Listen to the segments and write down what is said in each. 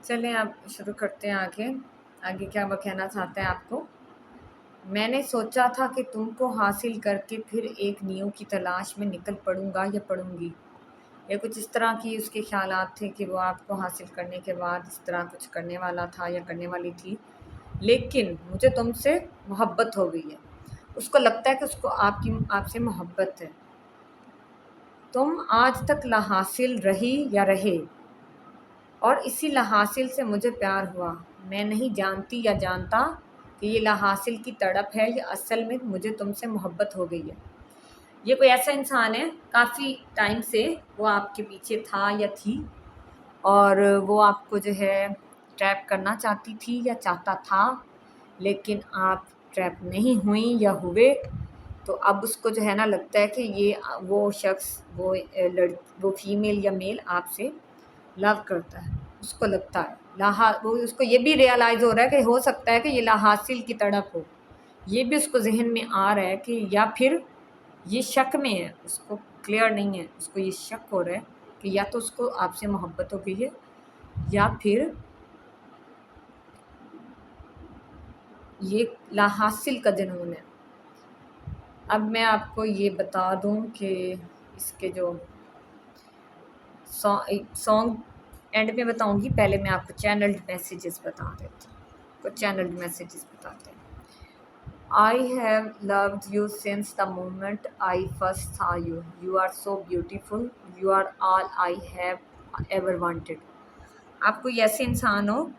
चलें अब शुरू करते हैं आगे। आगे क्या वो कहना चाहते हैं आपको। मैंने सोचा था कि तुमको हासिल करके फिर एक नींव की तलाश में निकल पड़ूँगा या पड़ूँगी। ये कुछ इस तरह की उसके ख़्यालात थे कि वो आपको हासिल करने के बाद इस तरह कुछ करने वाला था या करने वाली थी। लेकिन मुझे तुमसे मोहब्बत हो गई है। उसको लगता है कि उसको आपसे मोहब्बत है। तुम आज तक लाहासिल रही या रहे, और इसी लाहासिल से मुझे प्यार हुआ। मैं नहीं जानती या जानता कि ये लाहासिल की तड़प है या असल में मुझे तुमसे मोहब्बत हो गई है। ये कोई ऐसा इंसान है, काफ़ी टाइम से वो आपके पीछे था या थी, और वो आपको जो है ट्रैप करना चाहती थी या चाहता था, लेकिन आप ट्रैप नहीं हुई या हुए। तो अब उसको जो है ना लगता है कि ये वो शख्स, वो फीमेल या मेल आपसे लव करता है। उसको लगता है वो उसको ये भी रियलाइज़ हो रहा है कि हो सकता है कि ये लाहासिल की तड़प हो। ये भी उसको ज़हन में आ रहा है कि या फिर ये शक में है, उसको क्लियर नहीं है, उसको ये शक हो रहा है कि या तो उसको आपसे मोहब्बत हो गई है या फिर ये लाहासिल का जुनून है। अब मैं आपको ये बता दूं कि इसके जो सॉन्ग एंड में बताऊंगी, पहले मैं आपको चैनल्ड मैसेजेस बता देती हूँ। कुछ चैनल्ड मैसेजेस बताते हैं। I have loved you since the moment I first saw you. You are so beautiful. You are all I have ever wanted. आप कोई ऐसे इंसान हो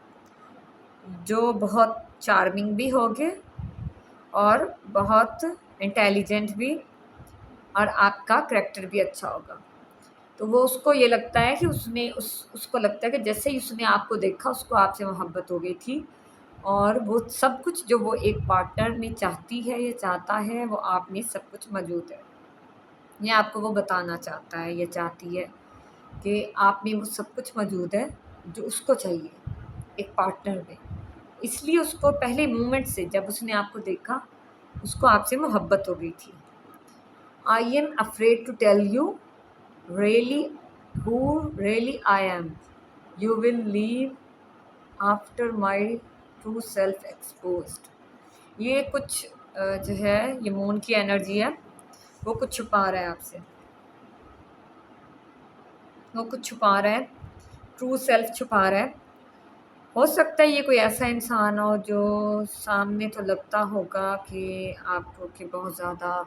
जो बहुत चार्मिंग भी होगे और बहुत इंटेलिजेंट भी, और आपका करैक्टर भी अच्छा होगा। तो वो उसको ये लगता है कि उसको लगता है कि जैसे ही उसने आपको देखा उसको आपसे मोहब्बत हो गई थी, और वो सब कुछ जो वो एक पार्टनर में चाहती है या चाहता है वो आप में सब कुछ मौजूद है। ये आपको वो बताना चाहता है या चाहती है कि आप में वो सब कुछ मौजूद है जो उसको चाहिए एक पार्टनर में। इसलिए उसको पहले मोमेंट से जब उसने आपको देखा उसको आपसे मोहब्बत हो गई थी। I am afraid to tell you really who really I am. You will leave after my true self exposed. ये कुछ जो है ये मून की एनर्जी है, वो कुछ छुपा रहा है आपसे, वो कुछ छुपा रहा है, ट्रू सेल्फ छुपा रहा है। हो सकता है ये कोई ऐसा इंसान हो जो सामने तो लगता होगा कि आपको कि बहुत ज़्यादा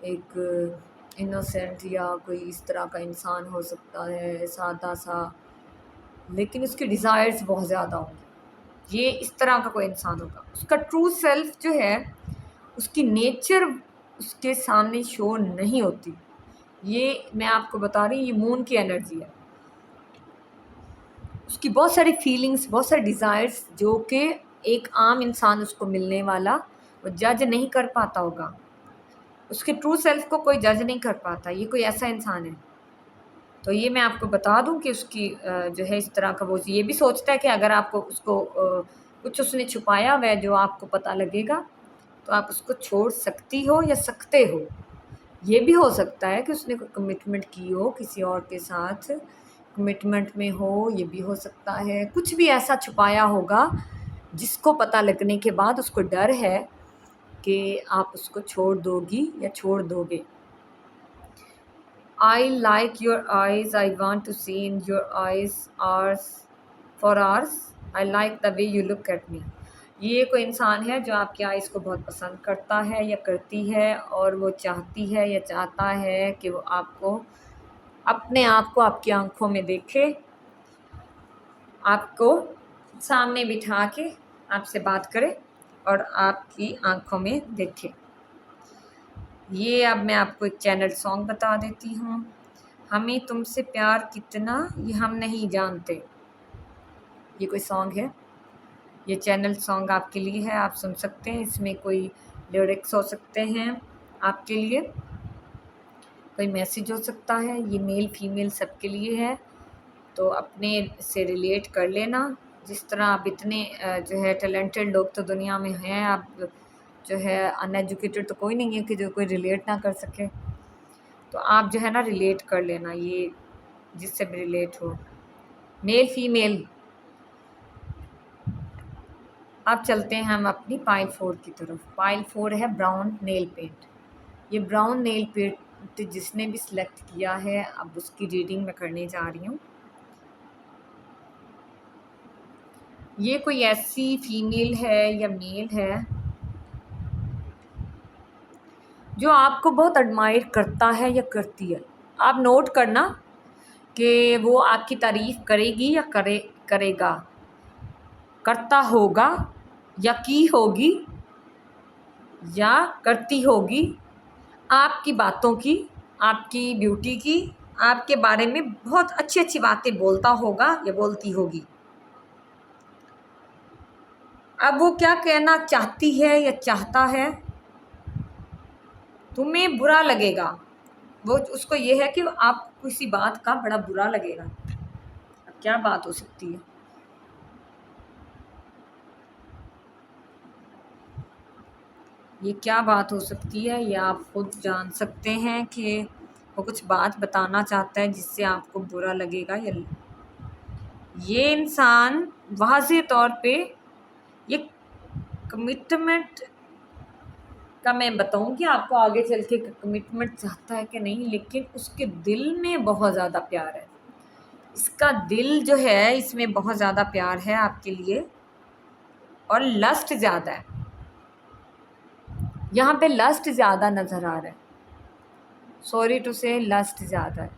एक इनोसेंट या कोई इस तरह का इंसान हो सकता है, सादा सा, लेकिन उसकी डिज़ायर्स बहुत ज़्यादा होंगी। ये इस तरह का कोई इंसान होगा। उसका ट्रू सेल्फ जो है, उसकी नेचर उसके सामने शो नहीं होती। ये मैं आपको बता रही हूँ, ये मून की एनर्जी है। उसकी बहुत सारी फीलिंग्स, बहुत सारे डिज़ायर्स जो कि एक आम इंसान उसको मिलने वाला वो जज नहीं कर पाता होगा। उसके ट्रू सेल्फ को कोई जज नहीं कर पाता। ये कोई ऐसा इंसान है। तो ये मैं आपको बता दूं कि उसकी जो है इस तरह का वो ये भी सोचता है कि अगर आपको उसको कुछ उसने छुपाया हुआ है जो आपको पता लगेगा तो आप उसको छोड़ सकती हो या सकते हो। ये भी हो सकता है कि उसने कोई कमिटमेंट की हो किसी और के साथ, कमिटमेंट में हो, ये भी हो सकता है। कुछ भी ऐसा छुपाया होगा जिसको पता लगने के बाद उसको डर है कि आप उसको छोड़ दोगी या छोड़ दोगे। I like your eyes. I want to see in your eyes hours for hours. I like the way you look at me. ये कोई इंसान है जो आपकी आइज़ को बहुत पसंद करता है या करती है, और वो चाहती है या चाहता है कि वो आपको अपने आप को आपकी आंखों में देखे, आपको सामने बिठा के आपसे बात करे और आपकी आंखों में देखे। ये अब मैं आपको एक चैनल सॉन्ग बता देती हूँ। हमें तुमसे प्यार कितना ये हम नहीं जानते। ये कोई सॉन्ग है, ये चैनल सॉन्ग आपके लिए है, आप सुन सकते हैं। इसमें कोई लिरिक्स हो सकते हैं आपके लिए, कोई मैसेज हो सकता है। ये मेल फीमेल सबके लिए है, तो अपने से रिलेट कर लेना। जिस तरह आप इतने जो है टैलेंटेड लोग तो दुनिया में हैं, आप जो है अनएजुकेटेड तो कोई नहीं है कि जो कोई रिलेट ना कर सके। तो आप जो है ना रिलेट कर लेना, ये जिससे भी रिलेट हो, मेल फीमेल अब चलते हैं हम अपनी पाइल 4 की तरफ। पाइल 4 है ब्राउन नेल पेंट। ये ब्राउन नेल पेंट जिसने भी सिलेक्ट किया है, अब उसकी रीडिंग मैं करने जा रही हूँ। ये कोई ऐसी फीमेल है या मेल है जो आपको बहुत एडमायर करता है या करती है। आप नोट करना कि वो आपकी तारीफ़ करेगी या करेगा, करता होगा या की होगी या करती होगी, आपकी बातों की, आपकी ब्यूटी की, आपके बारे में बहुत अच्छी अच्छी बातें बोलता होगा या बोलती होगी। अब वो क्या कहना चाहती है या चाहता है, तुम्हें बुरा लगेगा। वो उसको ये है कि आपको किसी बात का बड़ा बुरा लगेगा। अब क्या बात हो सकती है? ये क्या बात हो सकती है, ये आप खुद जान सकते हैं कि वो कुछ बात बताना चाहता है जिससे आपको बुरा लगेगा। या ये इंसान वाज़ेह तौर पे ये कमिटमेंट का मैं बताऊंगी आपको आगे चल के कमिटमेंट चाहता है कि नहीं, लेकिन उसके दिल में बहुत ज़्यादा प्यार है। इसका दिल जो है, इसमें बहुत ज़्यादा प्यार है आपके लिए और लस्ट ज़्यादा है। यहाँ पे लस्ट ज़्यादा नज़र आ रहा है। सॉरी टू से, लस्ट ज़्यादा है।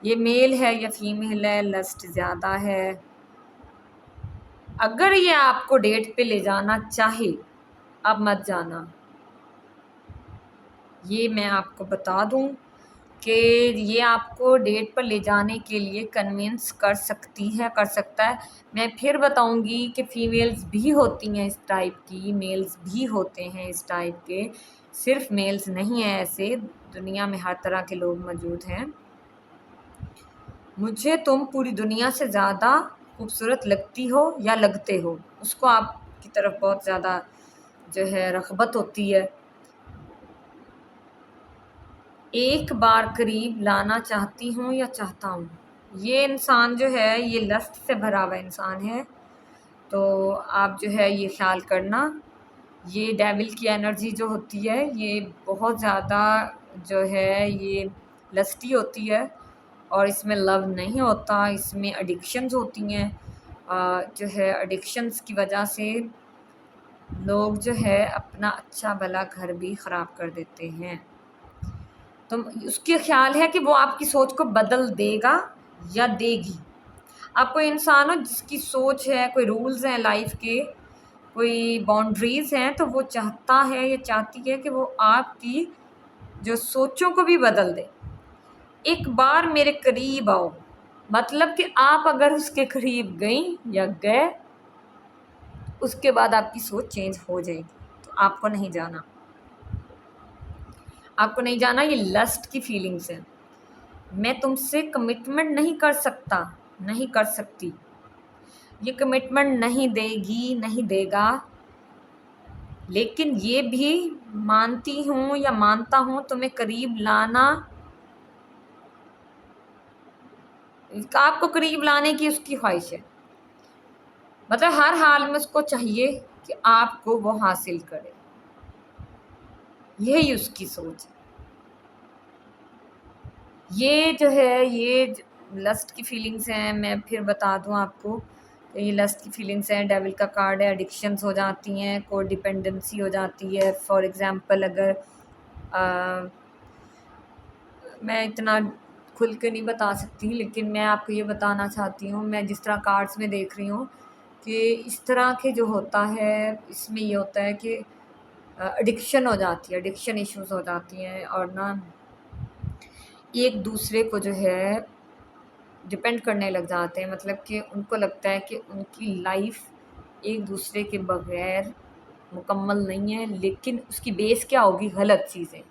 ये मेल है या फीमेल है, लस्ट ज़्यादा है। अगर ये आपको डेट पे ले जाना चाहे, अब मत जाना। ये मैं आपको बता दूं कि ये आपको डेट पर ले जाने के लिए कन्विंस कर सकती है, कर सकता है। मैं फिर बताऊंगी कि फ़ीमेल्स भी होती हैं इस टाइप की, मेल्स भी होते हैं इस टाइप के, सिर्फ मेल्स नहीं हैं ऐसे, दुनिया में हर तरह के लोग मौजूद हैं। मुझे तुम पूरी दुनिया से ज़्यादा खूबसूरत लगती हो या लगते हो, उसको आपकी तरफ बहुत ज़्यादा जो है रग़बत होती है। एक बार करीब लाना चाहती हूँ या चाहता हूँ। ये इंसान जो है ये लस्ट से भरा हुआ इंसान है, तो आप जो है ये ख्याल करना। ये डेविल की एनर्जी जो होती है ये बहुत ज़्यादा जो है ये लस्टी होती है और इसमें लव नहीं होता, इसमें एडिक्शंस होती हैं। जो है एडिक्शंस की वजह से लोग जो है अपना अच्छा भला घर भी ख़राब कर देते हैं। तो उसके ख्याल है कि वो आपकी सोच को बदल देगा या देगी। आप कोई इंसान हो जिसकी सोच है, कोई रूल्स हैं लाइफ के, कोई बाउंड्रीज़ हैं, तो वो चाहता है या चाहती है कि वो आपकी जो सोचों को भी बदल दे। एक बार मेरे करीब आओ, मतलब कि आप अगर उसके करीब गई या गए, उसके बाद आपकी सोच चेंज हो जाएगी। तो आपको नहीं जाना, आपको नहीं जाना। ये लस्ट की फीलिंग्स हैं। मैं तुमसे कमिटमेंट नहीं कर सकता, नहीं कर सकती। ये कमिटमेंट नहीं देगी, नहीं देगा, लेकिन ये भी मानती हूँ या मानता हूँ तुम्हें करीब लाना, आपको करीब लाने की उसकी ख्वाहिश है। मतलब हर हाल में उसको चाहिए कि आपको वो हासिल करे, यही उसकी सोच है। ये जो है ये लस्ट की फीलिंग्स हैं। मैं फिर बता दूं आपको, ये लस्ट की फीलिंग्स हैं। डेविल का कार्ड है, एडिक्शंस हो जाती हैं, को डिपेंडेंसी हो जाती है। फॉर एग्जांपल अगर मैं इतना खुल के नहीं बता सकती, लेकिन मैं आपको ये बताना चाहती हूँ, मैं जिस तरह कार्ड्स में देख रही हूँ कि इस तरह के जो होता है इसमें ये होता है कि एडिक्शन हो जाती है, एडिक्शन इश्यूज हो जाती हैं और ना एक दूसरे को जो है डिपेंड करने लग जाते हैं। मतलब कि उनको लगता है कि उनकी लाइफ एक दूसरे के बगैर मुकम्मल नहीं है, लेकिन उसकी बेस क्या होगी? गलत चीज़ें,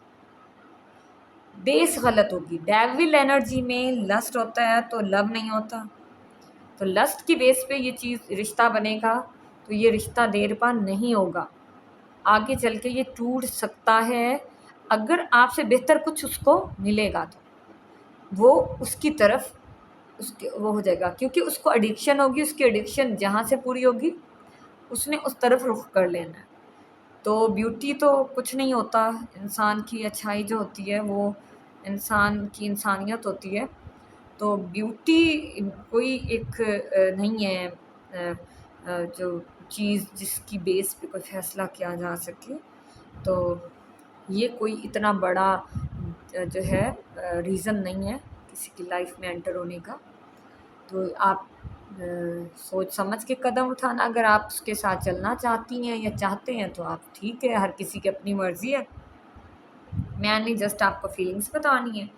बेस गलत होगी। डेविल एनर्जी में लस्ट होता है तो लव नहीं होता, तो लस्ट की बेस पे ये चीज़ रिश्ता बनेगा, तो ये रिश्ता देर पा नहीं होगा, आगे चल के ये टूट सकता है। अगर आपसे बेहतर कुछ उसको मिलेगा तो वो उसकी तरफ उसके वो हो जाएगा, क्योंकि उसको एडिक्शन होगी। उसकी एडिक्शन जहाँ से पूरी होगी उसने उस तरफ रुख कर लेना है। तो ब्यूटी तो कुछ नहीं होता, इंसान की अच्छाई जो होती है वो इंसान की इंसानियत होती है। तो ब्यूटी कोई एक नहीं है जो चीज़ जिसकी बेस पे कोई फ़ैसला किया जा सके। तो ये कोई इतना बड़ा जो है रीज़न नहीं है किसी की लाइफ में एंटर होने का। तो आप सोच समझ के कदम उठाना। अगर आप उसके साथ चलना चाहती हैं या चाहते हैं तो आप ठीक है, हर किसी की अपनी मर्ज़ी है। मैंने जस्ट आपको फीलिंग्स बतानी है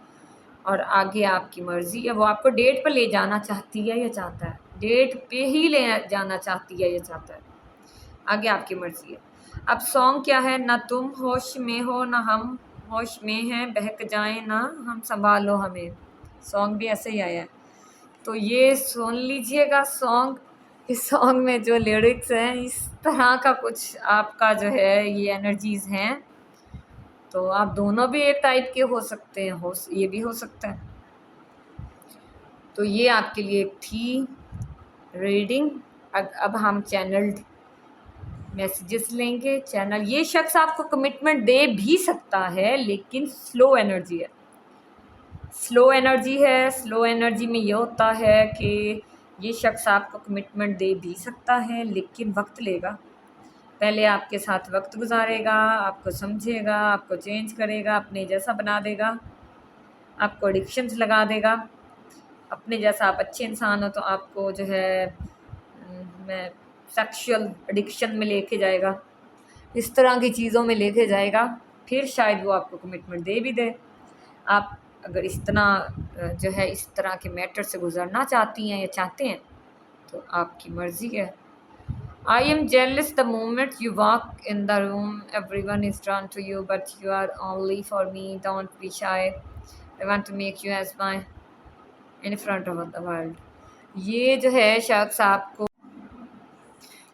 और आगे आपकी मर्ज़ी है। वो आपको डेट पर ले जाना चाहती है या चाहता है, डेट पे ही ले जाना चाहती है या चाहता है, आगे आपकी मर्ज़ी है। अब सॉन्ग क्या है, ना तुम होश में हो ना हम होश में हैं, बहक जाएं ना हम संभालो हमें। सॉन्ग भी ऐसे ही आया है, तो ये सुन लीजिएगा सॉन्ग। इस सॉन्ग में जो लिरिक्स हैं इस तरह का कुछ आपका जो है ये एनर्जीज़ हैं। तो आप दोनों भी एक टाइप के हो सकते हैं, ये भी हो सकता है। तो ये आपके लिए थी रीडिंग। अब हम चैनल्ड मैसेजेस लेंगे। चैनल, ये शख्स आपको कमिटमेंट दे भी सकता है लेकिन स्लो एनर्जी है। स्लो एनर्जी में ये होता है कि ये शख्स आपको कमिटमेंट दे भी सकता है लेकिन वक्त लेगा। पहले आपके साथ वक्त गुजारेगा, आपको समझेगा, आपको चेंज करेगा, अपने जैसा बना देगा, आपको एडिक्शंस लगा देगा। अपने जैसा आप अच्छे इंसान हो तो आपको जो है मैं सेक्सुअल एडिक्शन में लेके जाएगा, इस तरह की चीज़ों में लेके जाएगा, फिर शायद वो आपको कमिटमेंट दे भी दे। आप अगर इस तरह के मैटर से गुजरना चाहती हैं या चाहते हैं तो आपकी मर्ज़ी है। I am jealous the moment you walk in the room, everyone is drawn to you, but you are only for me, don't be shy, I want to make you as my in front of the world। ये जो है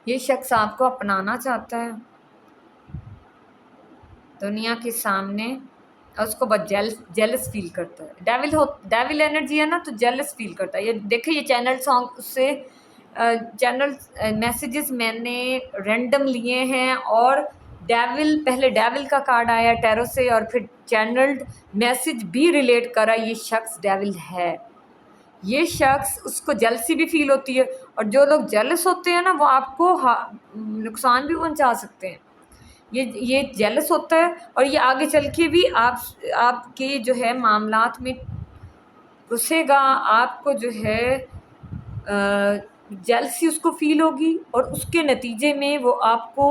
ये शख्स आपको अपनाना चाहता है दुनिया के सामने और उसको बहुत जेलस फील करता है। डेविल एनर्जी है ना, तो जेलस फील करता है। ये देखिए, ये चैनल सॉन्ग उससे चैनल मैसेजेस मैंने रैंडम लिए हैं और पहले डेविल का कार्ड आया टैरो से और फिर चैनल्ड मैसेज भी रिलेट करा। ये शख्स डेविल है। ये शख्स, उसको जेलसी भी फील होती है और जो लोग जेलस होते हैं ना वो आपको नुकसान भी पहुंचा सकते हैं। ये जेलस होता है और ये आगे चल के भी आपके जो है मामलात में घुसेगा। आपको जो है जेलसी उसको फील होगी और उसके नतीजे में वो आपको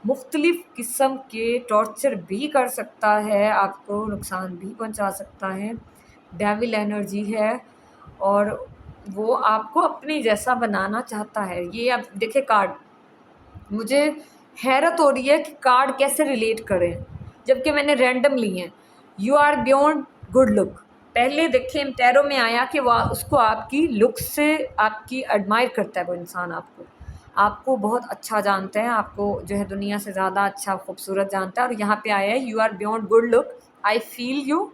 मुख्तलिफ़ किस्म के टॉर्चर भी कर सकता है, आपको नुकसान भी पहुंचा सकता है। डेविल एनर्जी है और वो आपको अपने जैसा बनाना चाहता है। ये आप देखिए कार्ड, मुझे हैरत हो रही है कि कार्ड कैसे रिलेट करें जबकि मैंने रैंडम लिए हैं। You are beyond good look. पहले देखें टैरो में आया कि वह उसको आपकी लुक से आपकी एडमायर करता है। वो इंसान आपको बहुत अच्छा जानता है, आपको जो है दुनिया से ज़्यादा अच्छा खूबसूरत जानता है। और यहाँ पे आया है you are beyond good look, I feel you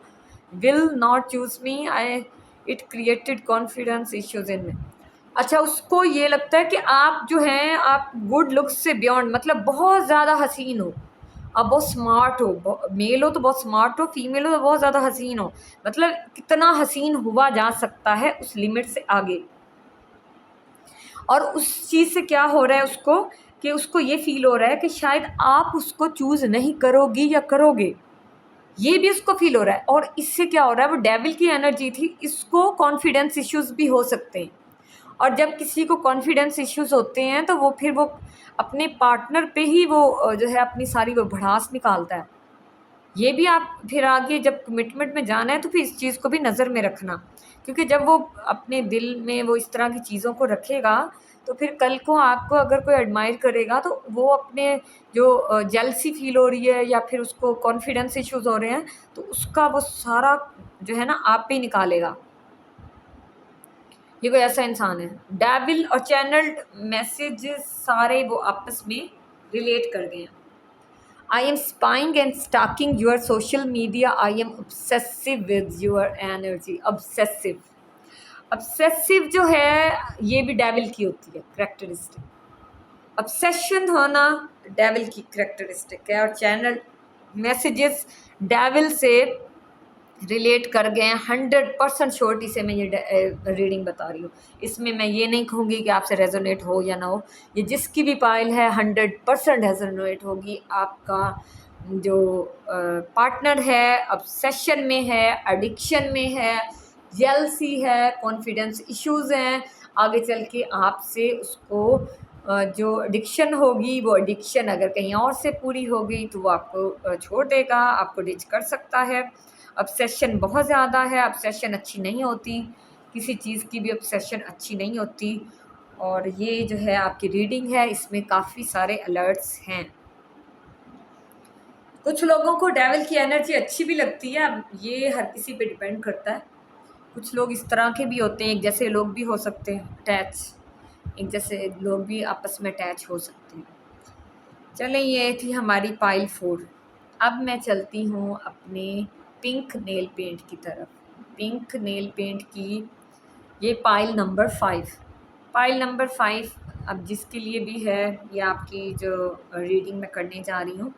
will not choose me, it created confidence issues in me. अच्छा, उसको ये लगता है कि आप जो हैं आप गुड लुक्स से बियॉन्ड, मतलब बहुत ज़्यादा हसीन हो, आप बहुत स्मार्ट हो, मेल हो तो बहुत स्मार्ट हो, फीमेल हो तो बहुत ज़्यादा हसीन हो, मतलब कितना हसीन हुआ जा सकता है उस लिमिट से आगे। और उस चीज़ से क्या हो रहा है उसको, कि उसको ये फील हो रहा है कि शायद आप उसको चूज़ नहीं करोगी या करोगे, ये भी उसको फील हो रहा है। और इससे क्या हो रहा है, वो डेविल की एनर्जी थी, इसको कॉन्फिडेंस इश्यूज़ भी हो सकते हैं। और जब किसी को कॉन्फिडेंस इश्यूज़ होते हैं तो वो फिर वो अपने पार्टनर पे ही वो जो है अपनी सारी वो भड़ास निकालता है। ये भी आप फिर आगे जब कमिटमेंट में जाना है तो फिर इस चीज़ को भी नज़र में रखना, क्योंकि जब वो अपने दिल में वो इस तरह की चीज़ों को रखेगा तो फिर कल को आपको अगर कोई एडमायर करेगा तो वो अपने जो जेलसी फील हो रही है या फिर उसको कॉन्फिडेंस इश्यूज़ हो रहे हैं तो उसका वो सारा जो है ना आप पे ही निकालेगा। ये कोई ऐसा इंसान है। डेविल और चैनल्ड मैसेजेस सारे वो आपस में रिलेट कर गए हैं। I am spying and stalking your social media, I am obsessive with your energy. Obsessive जो है ये भी डेविल की होती है कैरेक्टरिस्टिक। ऑब्सेशन होना डेविल की कैरेक्टरिस्टिक है, और चैनल मैसेजेस डेविल से रिलेट कर गए हैं 100% श्योरिटी से। मैं ये रीडिंग बता रही हूँ, इसमें मैं ये नहीं कहूँगी कि आपसे रेजोनेट हो या ना हो। ये जिसकी भी पाइल है 100% रेजोनेट होगी। आपका जो पार्टनर है ऑब्सेशन में है, एडिक्शन में है, जेलसी है, कॉन्फिडेंस इश्यूज़ हैं। आगे चल के आपसे उसको जो एडिक्शन होगी, वो एडिक्शन अगर कहीं और से पूरी हो गई तो वो आपको छोड़ देगा, आपको डिच कर सकता है। ऑब्सेशन बहुत ज़्यादा है, ऑब्सेशन अच्छी नहीं होती, किसी चीज़ की भी ऑब्सेशन अच्छी नहीं होती। और ये जो है आपकी रीडिंग है, इसमें काफ़ी सारे अलर्ट्स हैं। कुछ लोगों को डेविल की एनर्जी अच्छी भी लगती है, अब ये हर किसी पे डिपेंड करता है। कुछ लोग इस तरह के भी होते हैं, एक जैसे लोग भी हो सकते हैं अटैच, एक जैसे लोग भी आपस में अटैच हो सकते हैं। चलें, ये थी हमारी पाइल 4। अब मैं चलती हूँ अपने पिंक नेल पेंट की तरफ। पिंक नेल पेंट की ये पाइल नंबर 5। पाइल नंबर 5 अब जिसके लिए भी है, ये आपकी जो रीडिंग मैं करने जा रही हूँ,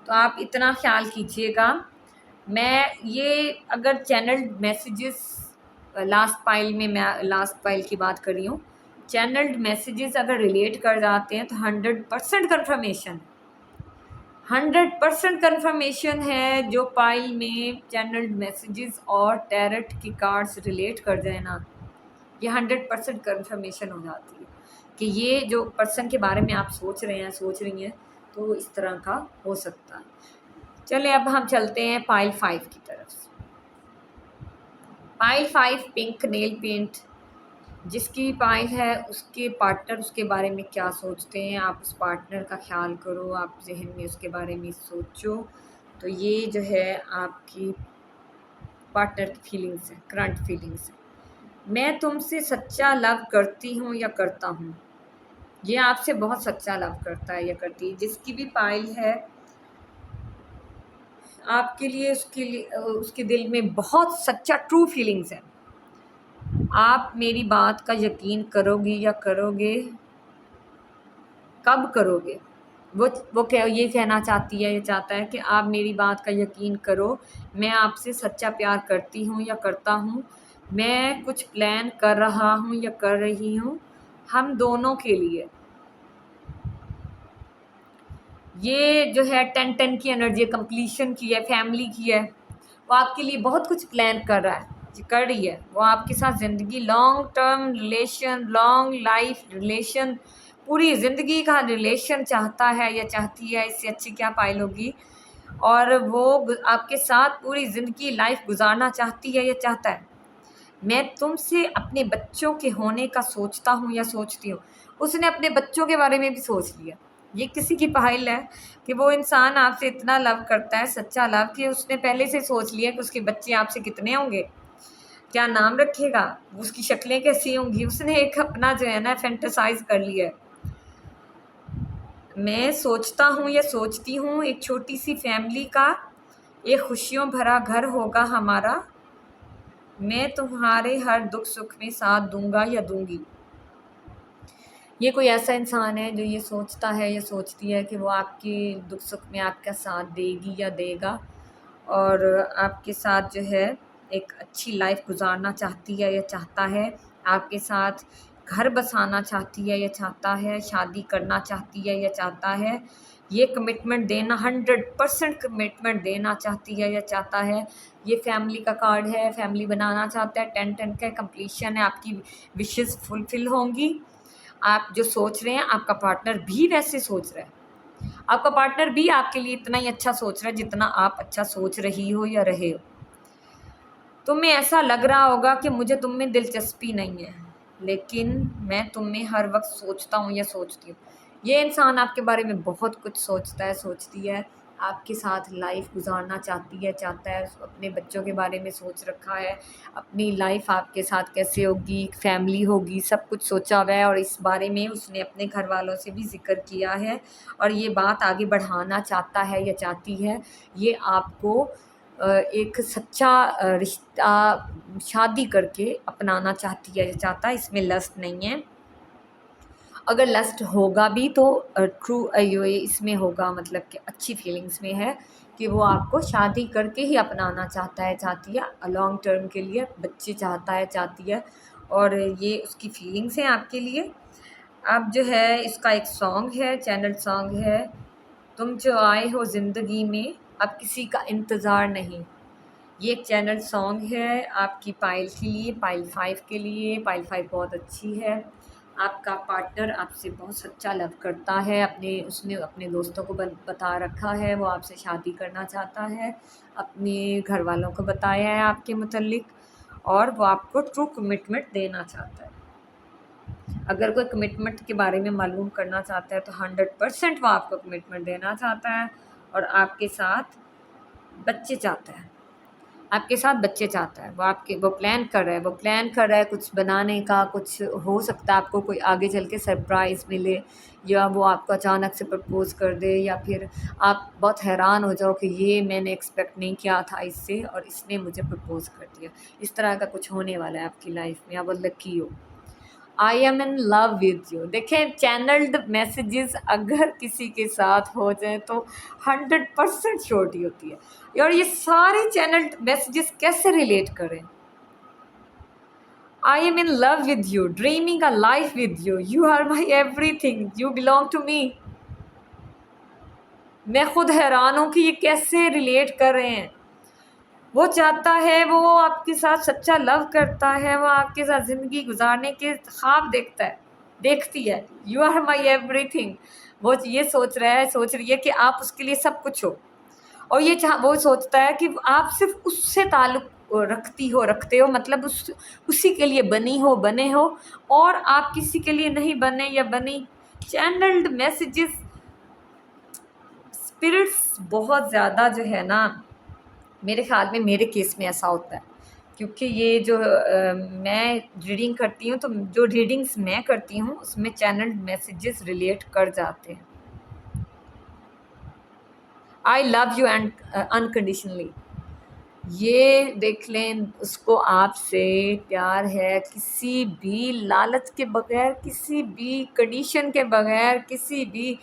तो आप इतना ख्याल कीजिएगा। मैं ये अगर चैनल मैसेजेस, लास्ट पाइल में मैं लास्ट पाइल की बात कर रही हूँ, चैनल्ड मैसेजेस अगर रिलेट कर जाते हैं तो 100% कन्फर्मेशन, 100% कन्फर्मेशन है। जो पाइल में चैनल्ड मैसेजेस और टैरट की कार्ड्स रिलेट कर जाए ना, ये 100% कन्फर्मेशन हो जाती है कि ये जो पर्सन के बारे में आप सोच रहे हैं, सोच रही हैं, तो इस तरह का हो सकता है। चलिए अब हम चलते हैं पाइल 5 की तरफ। पाइल 5 पिंक नेल पेंट, जिसकी पाइल है उसके पार्टनर उसके बारे में क्या सोचते हैं। आप उस पार्टनर का ख्याल करो, आप जहन में उसके बारे में सोचो। तो ये जो है आपकी पार्टनर की फीलिंग्स है, करंट फीलिंग्स है। मैं तुमसे सच्चा लव करती हूँ या करता हूँ, ये आपसे बहुत सच्चा लव करता है या करती है। जिसकी भी पाइल है आपके लिए, उसके दिल में बहुत सच्चा ट्रू फीलिंग्स है। आप मेरी बात का यकीन करोगी या करोगे, कब करोगे? वो क्या ये कहना चाहती है, ये चाहता है कि आप मेरी बात का यकीन करो, मैं आपसे सच्चा प्यार करती हूँ या करता हूँ, मैं कुछ प्लान कर रहा हूँ या कर रही हूँ हम दोनों के लिए। ये जो है 10-10 की एनर्जी कंप्लीशन की है, फैमिली की है। वो आपके लिए बहुत कुछ प्लान कर रहा है, कर रही है। वो आपके साथ ज़िंदगी, long term relation, long life relation, पूरी ज़िंदगी का रिलेशन चाहता है या चाहती है, इससे अच्छी क्या पाइल होगी। और वो आपके साथ पूरी ज़िंदगी लाइफ गुजारना चाहती है या चाहता है। मैं तुमसे अपने बच्चों के होने का सोचता हूँ या सोचती हूँ। उसने अपने बच्चों के बारे में भी सोच लिया। ये किसी की पाइल है कि वो इंसान आपसे इतना लव करता है, सच्चा लव, कि उसने पहले से सोच लिया कि उसके बच्चे आपसे कितने होंगे, क्या नाम रखेगा, उसकी शक्लें कैसी होंगी। उसने एक अपना जो है ना फैंटेसाइज कर लिया है। मैं सोचता हूँ या सोचती हूँ एक छोटी सी फैमिली का एक खुशियों भरा घर होगा हमारा, मैं तुम्हारे हर दुख सुख में साथ दूंगा या दूंगी। ये कोई ऐसा इंसान है जो ये सोचता है या सोचती है कि वो आपके दुख सुख में आपका साथ देगी या देगा, और आपके साथ जो है एक अच्छी लाइफ गुजारना चाहती है या चाहता है, आपके साथ घर बसाना चाहती है या चाहता है, शादी करना चाहती है या चाहता है, ये कमिटमेंट देना 100% कमिटमेंट देना चाहती है या चाहता है। ये फैमिली का कार्ड है, फैमिली बनाना चाहता है, 10-10 का कंप्लीशन है। आपकी विशेस फुलफिल होंगी। आप जो सोच रहे हैं आपका पार्टनर भी वैसे सोच रहा है। आपका पार्टनर भी आपके लिए इतना ही अच्छा सोच रहा है जितना आप अच्छा सोच रही हो या रहे हो। तुम्हें ऐसा लग रहा होगा कि मुझे तुम में दिलचस्पी नहीं है, लेकिन मैं तुम में हर वक्त सोचता हूँ या सोचती हूँ। ये इंसान आपके बारे में बहुत कुछ सोचता है, सोचती है, आपके साथ लाइफ गुजारना चाहती है, चाहता है, अपने बच्चों के बारे में सोच रखा है, अपनी लाइफ आपके साथ कैसे होगी, फैमिली होगी, सब कुछ सोचा हुआ है। और इस बारे में उसने अपने घर वालों से भी ज़िक्र किया है और ये बात आगे बढ़ाना चाहता है या चाहती है। ये आपको एक सच्चा रिश्ता शादी करके अपनाना चाहती है या चाहता है, इसमें लस्ट नहीं है। अगर लस्ट होगा भी तो ट्रू ये इसमें होगा, मतलब कि अच्छी फीलिंग्स में है कि वो आपको शादी करके ही अपनाना चाहता है, चाहती है, लॉन्ग टर्म के लिए बच्चे चाहता है, चाहती है, और ये उसकी फीलिंग्स हैं आपके लिए। अब जो है इसका एक सॉन्ग है, चैनल सॉन्ग है, तुम जो आए हो ज़िंदगी में अब किसी का इंतज़ार नहीं। ये एक चैनल सॉन्ग है आपकी पायल के लिए, पायल 5 के लिए। पायल 5 बहुत अच्छी है। आपका पार्टनर आपसे बहुत सच्चा लव करता है, उसने अपने दोस्तों को बता रखा है, वो आपसे शादी करना चाहता है, अपने घर वालों को बताया है आपके मुतल्लिक, और वो आपको ट्रू कमिटमेंट देना चाहता है। अगर कोई कमिटमेंट के बारे में मालूम करना चाहता है तो 100% वो आपको कमिटमेंट देना चाहता है, और आपके साथ बच्चे चाहता है, आपके साथ बच्चे चाहता है। वो प्लान कर रहा है, कुछ बनाने का, कुछ हो सकता है आपको कोई आगे चल के सरप्राइज़ मिले, या वो आपको अचानक से प्रपोज़ कर दे, या फिर आप बहुत हैरान हो जाओ कि ये मैंने एक्सपेक्ट नहीं किया था इससे और इसने मुझे प्रपोज़ कर दिया। इस तरह का कुछ होने वाला है आपकी लाइफ में, आप लकी हो। आई am in love with you. देखें, चैनल्ड मैसेजेस अगर किसी के साथ हो जाए तो 100% श्योरिटी होती है। और ये सारे चैनल्ड मैसेजेस कैसे रिलेट करें? I am in love with you, dreaming a life with you, you are my everything, you belong to me. मैं खुद हैरान हूँ कि ये कैसे रिलेट कर रहे हैं। वो चाहता है, वो आपके साथ सच्चा लव करता है, वो आपके साथ ज़िंदगी गुजारने के ख्वाब देखती है। You are my everything. वो ये सोच रही है कि आप उसके लिए सब कुछ हो, और वो सोचता है कि आप सिर्फ उससे ताल्लुक़ रखते हो, मतलब उसी के लिए बने हो, और आप किसी के लिए नहीं बने या बनी। चैनल्ड मैसेजेस, स्पिरिट्स बहुत ज़्यादा जो है ना, मेरे ख़्याल में मेरे केस में ऐसा होता है, क्योंकि ये जो मैं रीडिंग करती हूँ, तो जो रीडिंग्स मैं करती हूँ उसमें चैनल्ड मैसेजेस रिलेट कर जाते हैं। I love you and unconditionally, ये देख लें, उसको आपसे प्यार है, किसी भी लालच के बगैर, किसी भी कंडीशन के बगैर, किसी भी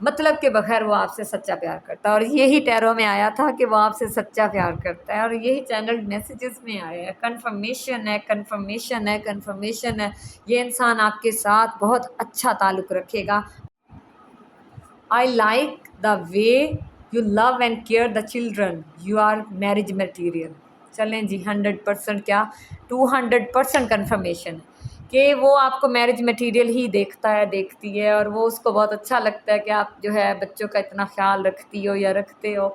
मतलब के बगैर वो आपसे सच्चा प्यार करता है। और यही टैरो में आया था कि वो आपसे सच्चा प्यार करता है, और यही चैनल मैसेजेस में आया है। कन्फर्मेशन है, कन्फर्मेशन है, कन्फर्मेशन है। ये इंसान आपके साथ बहुत अच्छा ताल्लुक़ रखेगा। I like the way you love and care the children, you are marriage material. चलें जी, 100% क्या, 200% कन्फर्मेशन है कि वो आपको मैरिज मटीरियल ही देखती है, और वो उसको बहुत अच्छा लगता है कि आप जो है बच्चों का इतना ख्याल रखती हो या रखते हो,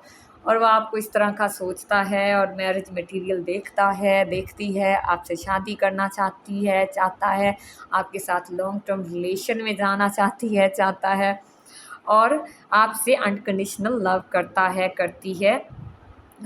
और वो आपको इस तरह का सोचता है, और मैरिज मटीरियल देखती है, आपसे शादी करना चाहता है, आपके साथ लॉन्ग टर्म रिलेशन में जाना चाहता है, और आपसे अनकंडीशनल लव करती है।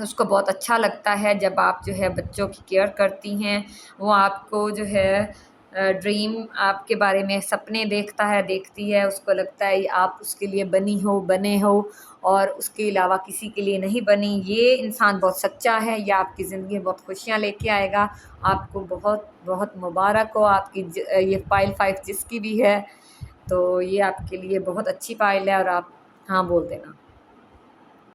उसको बहुत अच्छा लगता है जब आप जो है बच्चों की केयर करती हैं। वो आपको जो है ड्रीम आपके बारे में सपने देखती है, उसको लगता है आप उसके लिए बने हो, और उसके अलावा किसी के लिए नहीं बनी। ये इंसान बहुत सच्चा है, ये आपकी ज़िंदगी में बहुत खुशियाँ लेके आएगा। आपको बहुत बहुत मुबारक हो, आपकी ये पाइल 5 जिसकी भी है, तो ये आपके लिए बहुत अच्छी पाइल है। और आप हाँ बोल देना।